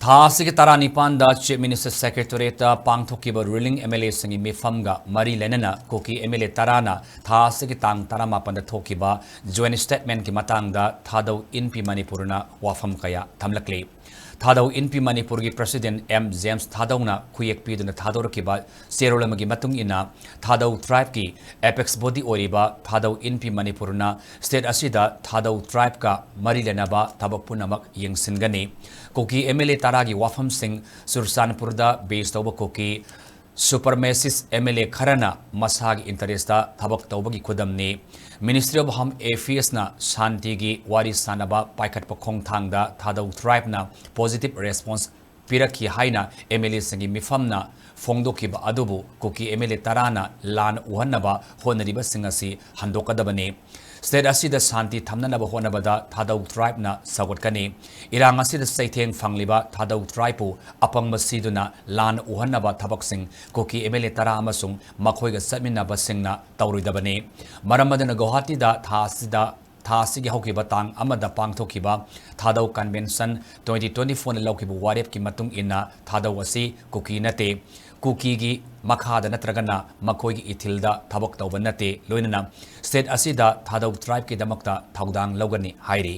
थासिक तारानिपान chief minister secretariat पांगथोकिब ruling MLA संगी मिफमगा मरी लेनना कुकी MLA ताराना थासिक तांग तारामापन थोकिब जॉइंट स्टेटमेंट की मतंगदा थादौ इनपी मणिपुरना वाफम कया थमलकली थादौ इनपी मणिपुर की प्रेसिडेंट M जेम्स थादौना खुयेक पीदुना थादौरकिब सेरोलमगी मतुंग इना थादौ ट्राइब की एपेक्स बॉडी ओरिबा थादौ इनपी मणिपुरना स्टेट असिदा थादौ ट्राइब का मरी लेनबा थबक पुनमक यंगसिनगनी कुकी MLA तारागी वाफम सिंह सुरसानपुरदा बेस तौब कुकी सुपरमेसिस MLA खरना मसागी इंटरेस्टा थबक तौबगी खुदमनी मिनिस्ट्री ऑफ होम एफेयर्स ना शांति की वारी सानबा पाइखट खोंगथांगदा थादौ ट्राइब ना पॉजिटिव रेस्पॉन्स पिरखी हाइना MLA संगी मिफमना फोंदोकिबा अदुबु कुकी MLA ताराना लान उहन्नबा होनरिबा सिंह असि हंदोकदबनी स्टेट असिदा शांति थमननबा होनबदा थादौ ट्राइब ना सगोटकनी इरांग असिदा सैथेंग फंगलिबा थादौ ट्राइबु अपंगबा सिदुना लान उहन्नबा थबकसिंग कुकी MLA तारा अमसुंग मखोइगा सटमिनबा सिंगना तौरुदबनी मरमदना गुवाहाटीदा थासिगी हौकिबा तांग अमदा पांगथोकिबा थादौ कन्वेंशन 2024 ने लौकिबा वारेप की मतुंग इना थादौ असि कुकी नते कुकी की मखादा नत्रगना मखोइगी इथिलदा थबक तौबा नते लोइनना स्टेट असिदा थादौ ट्राइब की दमकता थौदांग लौगनी हाइरी